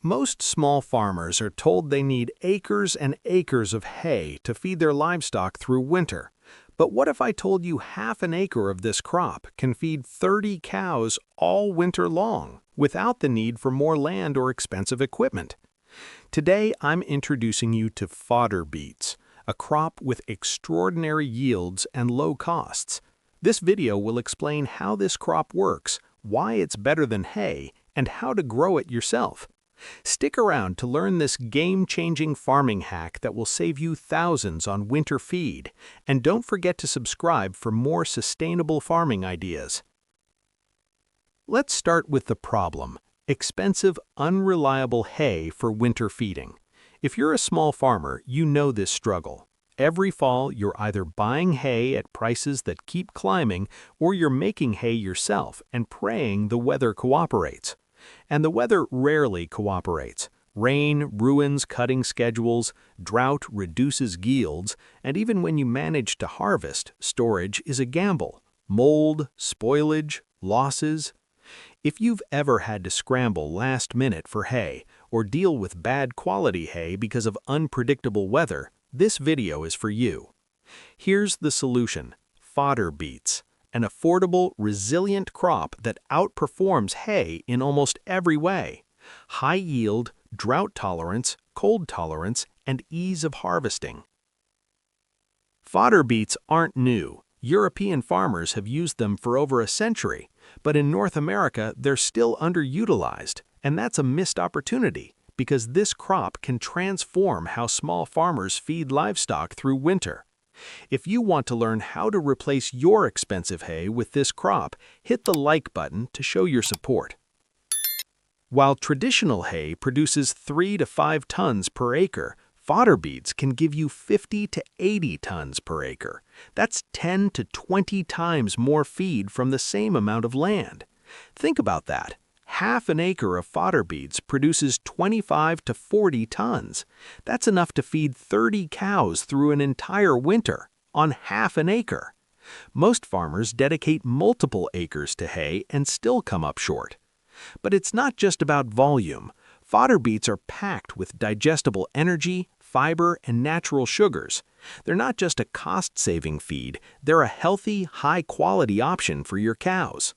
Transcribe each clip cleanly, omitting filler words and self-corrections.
Most small farmers are told they need acres and acres of hay to feed their livestock through winter. But what if I told you half an acre of this crop can feed 30 cows all winter long, without the need for more land or expensive equipment? Today, I'm introducing you to fodder beets, a crop with extraordinary yields and low costs. This video will explain how this crop works, why it's better than hay, and how to grow it yourself. Stick around to learn this game-changing farming hack that will save you thousands on winter feed, and don't forget to subscribe for more sustainable farming ideas. Let's start with the problem: expensive, unreliable hay for winter feeding. If you're a small farmer, you know this struggle. Every fall, you're either buying hay at prices that keep climbing, or you're making hay yourself and praying the weather cooperates. And the weather rarely cooperates. Rain ruins cutting schedules, drought reduces yields, and even when you manage to harvest, storage is a gamble. Mold, spoilage, losses. If you've ever had to scramble last minute for hay or deal with bad quality hay because of unpredictable weather, this video is for you. Here's the solution: fodder beets. An affordable, resilient crop that outperforms hay in almost every way. High yield, drought tolerance, cold tolerance, and ease of harvesting. Fodder beets aren't new. European farmers have used them for over a century, but in North America they're still underutilized, and that's a missed opportunity because this crop can transform how small farmers feed livestock through winter. If you want to learn how to replace your expensive hay with this crop, hit the like button to show your support. While traditional hay produces 3 to 5 tons per acre, fodder beets can give you 50 to 80 tons per acre. That's 10 to 20 times more feed from the same amount of land. Think about that. Half an acre of fodder beets produces 25 to 40 tons. That's enough to feed 30 cows through an entire winter on half an acre. Most farmers dedicate multiple acres to hay and still come up short. But it's not just about volume. Fodder beets are packed with digestible energy, fiber, and natural sugars. They're not just a cost-saving feed, they're a healthy, high-quality option for your cows.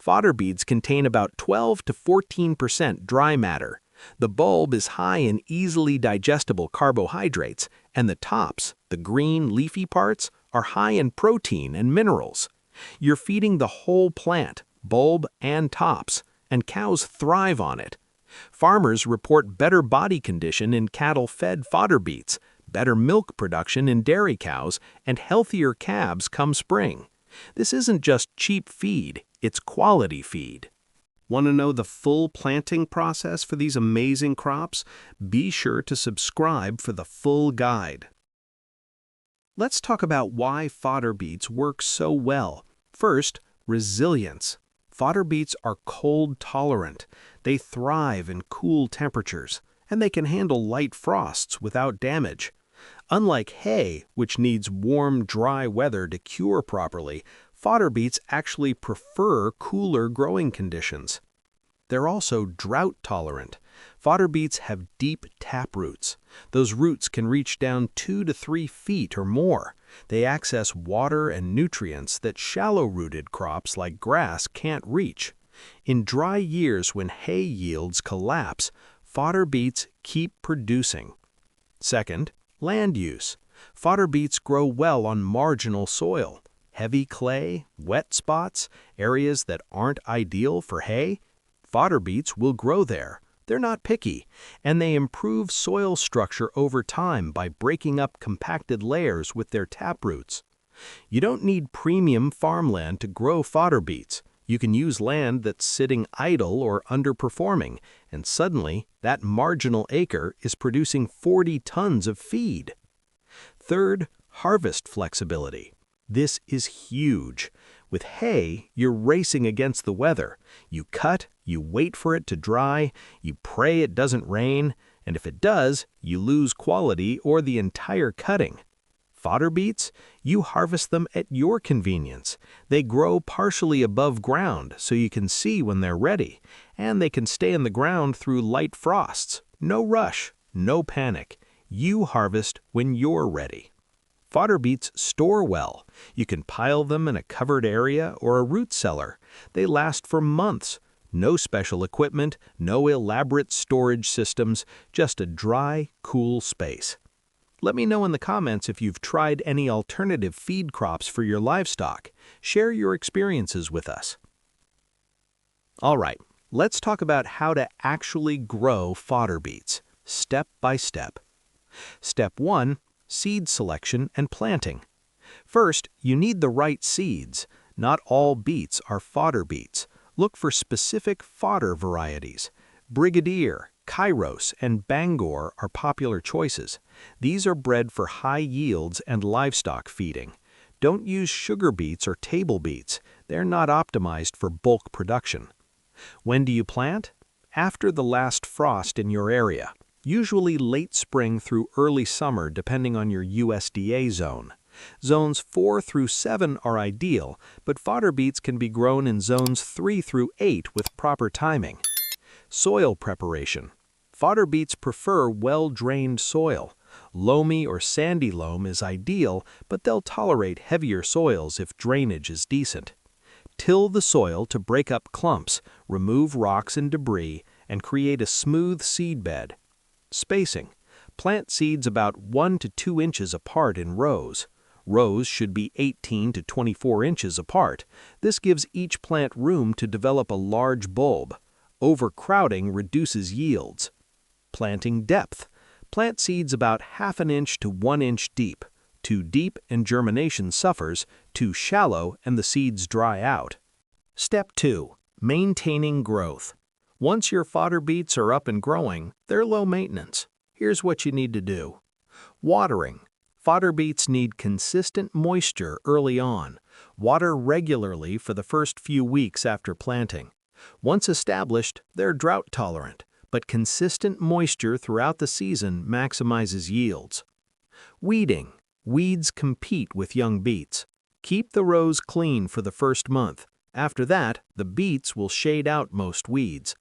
Fodder beets contain about 12 to 14% dry matter. The bulb is high in easily digestible carbohydrates, and the tops, the green, leafy parts, are high in protein and minerals. You're feeding the whole plant, bulb and tops, and cows thrive on it. Farmers report better body condition in cattle fed fodder beets, better milk production in dairy cows, and healthier calves come spring. This isn't just cheap feed, it's quality feed. Want to know the full planting process for these amazing crops? Be sure to subscribe for the full guide. Let's talk about why fodder beets work so well. First, resilience. Fodder beets are cold tolerant. They thrive in cool temperatures, and they can handle light frosts without damage. Unlike hay, which needs warm, dry weather to cure properly, fodder beets actually prefer cooler growing conditions. They're also drought tolerant. Fodder beets have deep tap roots. Those roots can reach down 2 to 3 feet or more. They access water and nutrients that shallow-rooted crops like grass can't reach. In dry years when hay yields collapse, fodder beets keep producing. Second, land use. Fodder beets grow well on marginal soil. Heavy clay, wet spots, areas that aren't ideal for hay. Fodder beets will grow there. They're not picky, and they improve soil structure over time by breaking up compacted layers with their taproots. You don't need premium farmland to grow fodder beets. You can use land that's sitting idle or underperforming, and suddenly that marginal acre is producing 40 tons of feed. Third, harvest flexibility. This is huge. With hay, you're racing against the weather. You cut, you wait for it to dry, you pray it doesn't rain, and if it does, you lose quality or the entire cutting. Fodder beets, you harvest them at your convenience. They grow partially above ground so you can see when they're ready, and they can stay in the ground through light frosts. No rush, no panic. You harvest when you're ready. Fodder beets store well. You can pile them in a covered area or a root cellar. They last for months. No special equipment, no elaborate storage systems, just a dry, cool space. Let me know in the comments if you've tried any alternative feed crops for your livestock. Share your experiences with us. All right, let's talk about how to actually grow fodder beets, step by step. Step 1. Seed selection and planting. First, you need the right seeds. Not all beets are fodder beets. Look for specific fodder varieties. Brigadier, Kairos, and Bangor are popular choices. These are bred for high yields and livestock feeding. Don't use sugar beets or table beets. They're not optimized for bulk production. When do you plant? After the last frost in your area. Usually late spring through early summer depending on your USDA zone. Zones 4 through 7 are ideal, but fodder beets can be grown in zones 3 through 8 with proper timing. Soil preparation. Fodder beets prefer well-drained soil. Loamy or sandy loam is ideal, but they'll tolerate heavier soils if drainage is decent. Till the soil to break up clumps, remove rocks and debris, and create a smooth seed bed. Spacing. Plant seeds about 1 to 2 inches apart in rows. Rows should be 18 to 24 inches apart. This gives each plant room to develop a large bulb. Overcrowding reduces yields. Planting depth. Plant seeds about ½ inch to 1 inch deep. Too deep and germination suffers, too shallow and the seeds dry out. Step 2. Maintaining growth. Once your fodder beets are up and growing, they're low maintenance. Here's what you need to do. Watering. Fodder beets need consistent moisture early on. Water regularly for the first few weeks after planting. Once established, they're drought-tolerant, but consistent moisture throughout the season maximizes yields. Weeding. Weeds compete with young beets. Keep the rows clean for the first month. After that, the beets will shade out most weeds.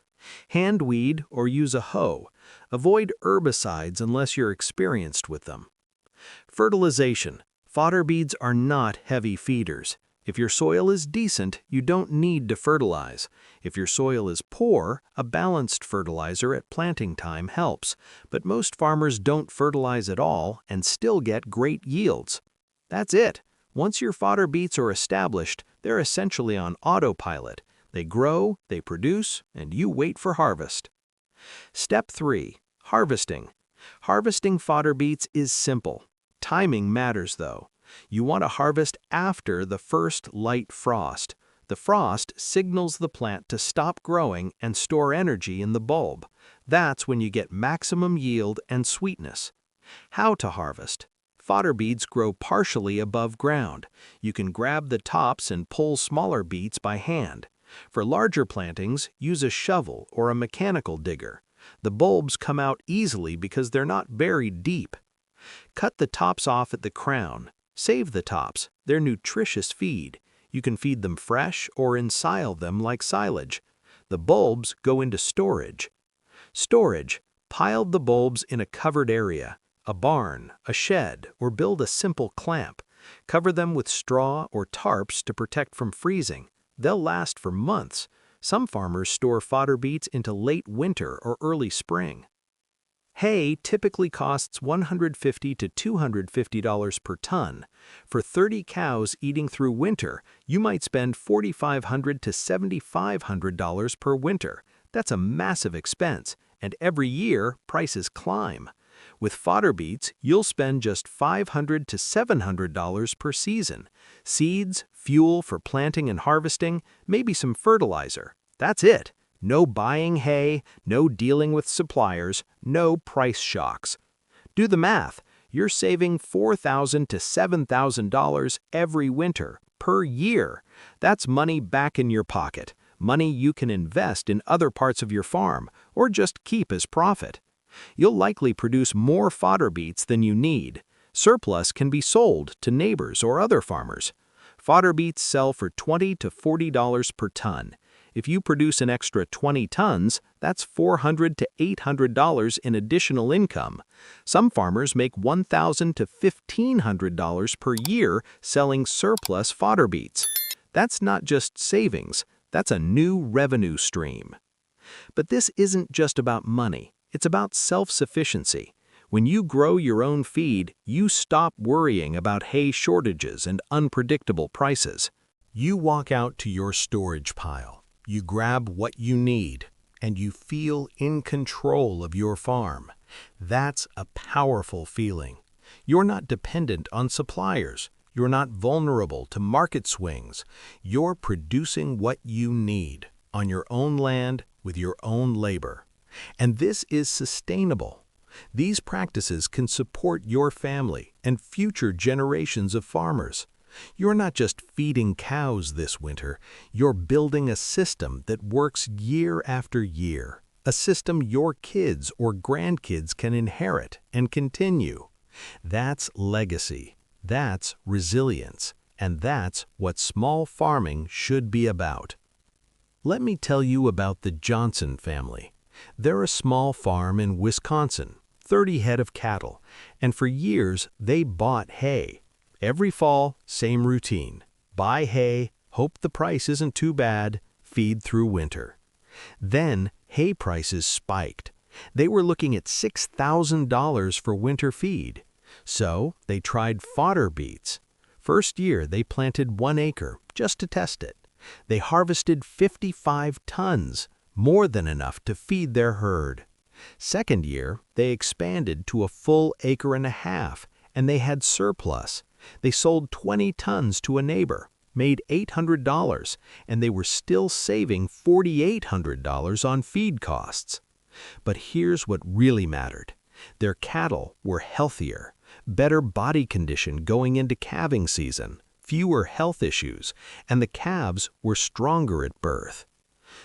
Hand weed or use a hoe. Avoid herbicides unless you're experienced with them. Fertilization. Fodder beets are not heavy feeders. If your soil is decent, you don't need to fertilize. If your soil is poor, a balanced fertilizer at planting time helps, but most farmers don't fertilize at all and still get great yields. That's it. Once your fodder beets are established, they're essentially on autopilot. They grow, they produce, and you wait for harvest. Step 3. Harvesting. Harvesting fodder beets is simple. Timing matters though. You want to harvest after the first light frost. The frost signals the plant to stop growing and store energy in the bulb. That's when you get maximum yield and sweetness. How to harvest. Fodder beets grow partially above ground. You can grab the tops and pull smaller beets by hand. For larger plantings, use a shovel or a mechanical digger. The bulbs come out easily because they're not buried deep. Cut the tops off at the crown. Save the tops. They're nutritious feed. You can feed them fresh or ensile them like silage. The bulbs go into storage. Storage. Pile the bulbs in a covered area, a barn, a shed, or build a simple clamp. Cover them with straw or tarps to protect from freezing. They'll last for months. Some farmers store fodder beets into late winter or early spring. Hay typically costs $150 to $250 per ton. For 30 cows eating through winter, you might spend $4,500 to $7,500 per winter. That's a massive expense, and every year prices climb. With fodder beets, you'll spend just $500 to $700 per season. Seeds, fuel for planting and harvesting, maybe some fertilizer. That's it. No buying hay, no dealing with suppliers, no price shocks. Do the math. You're saving $4,000 to $7,000 every winter, per year. That's money back in your pocket, money you can invest in other parts of your farm, or just keep as profit. You'll likely produce more fodder beets than you need. Surplus can be sold to neighbors or other farmers. Fodder beets sell for $20 to $40 per ton. If you produce an extra 20 tons, that's $400 to $800 in additional income. Some farmers make $1,000 to $1,500 per year selling surplus fodder beets. That's not just savings, that's a new revenue stream. But this isn't just about money, it's about self-sufficiency. When you grow your own feed, you stop worrying about hay shortages and unpredictable prices. You walk out to your storage pile, you grab what you need, and you feel in control of your farm. That's a powerful feeling. You're not dependent on suppliers. You're not vulnerable to market swings. You're producing what you need on your own land with your own labor. And this is sustainable. These practices can support your family and future generations of farmers. You're not just feeding cows this winter, you're building a system that works year after year, a system your kids or grandkids can inherit and continue. That's legacy, that's resilience, and that's what small farming should be about. Let me tell you about the Johnson family. They're a small farm in Wisconsin, 30 head of cattle, and for years they bought hay. Every fall, same routine. Buy hay, hope the price isn't too bad, feed through winter. Then, hay prices spiked. They were looking at $6,000 for winter feed. So, they tried fodder beets. First year, they planted 1 acre just to test it. They harvested 55 tons, more than enough to feed their herd. Second year, they expanded to a full 1.5 acres, and they had surplus. They sold 20 tons to a neighbor, made $800, and they were still saving $4,800 on feed costs. But here's what really mattered. Their cattle were healthier, better body condition going into calving season, fewer health issues, and the calves were stronger at birth.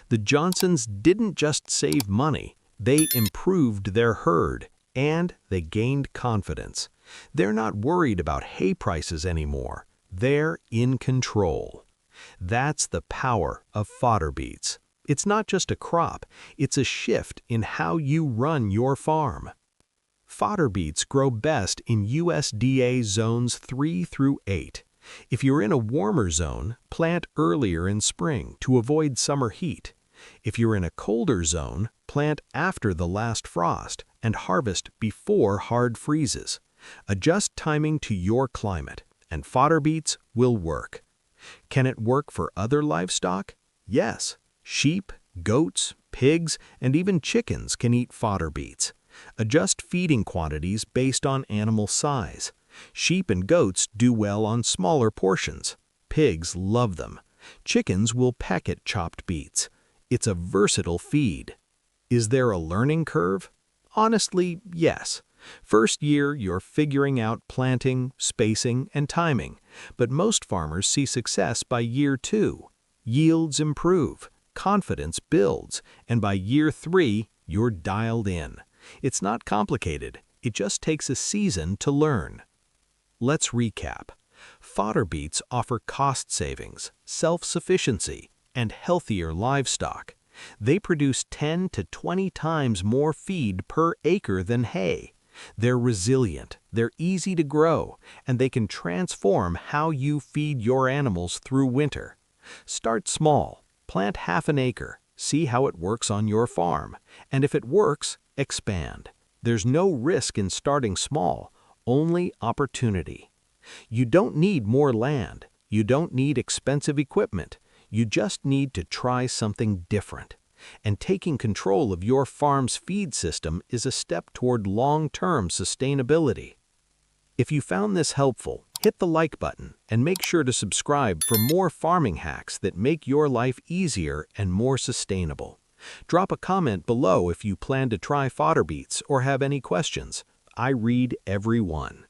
The Johnsons didn't just save money, they improved their herd, and they gained confidence. They're not worried about hay prices anymore. They're in control. That's the power of fodder beets. It's not just a crop, it's a shift in how you run your farm. Fodder beets grow best in USDA zones 3 through 8. If you're in a warmer zone, plant earlier in spring to avoid summer heat. If you're in a colder zone, plant after the last frost and harvest before hard freezes. Adjust timing to your climate, and fodder beets will work. Can it work for other livestock? Yes. Sheep, goats, pigs, and even chickens can eat fodder beets. Adjust feeding quantities based on animal size. Sheep and goats do well on smaller portions. Pigs love them. Chickens will peck at chopped beets. It's a versatile feed. Is there a learning curve? Honestly, yes. First year, you're figuring out planting, spacing, and timing, but most farmers see success by year 2. Yields improve, confidence builds, and by year 3, you're dialed in. It's not complicated, it just takes a season to learn. Let's recap. Fodder beets offer cost savings, self-sufficiency, and healthier livestock. They produce 10 to 20 times more feed per acre than hay. They're resilient, they're easy to grow, and they can transform how you feed your animals through winter. Start small, plant half an acre, see how it works on your farm, and if it works, expand. There's no risk in starting small, only opportunity. You don't need more land, you don't need expensive equipment, you just need to try something different. And taking control of your farm's feed system is a step toward long-term sustainability. If you found this helpful, hit the like button and make sure to subscribe for more farming hacks that make your life easier and more sustainable. Drop a comment below if you plan to try fodder beets or have any questions. I read every one.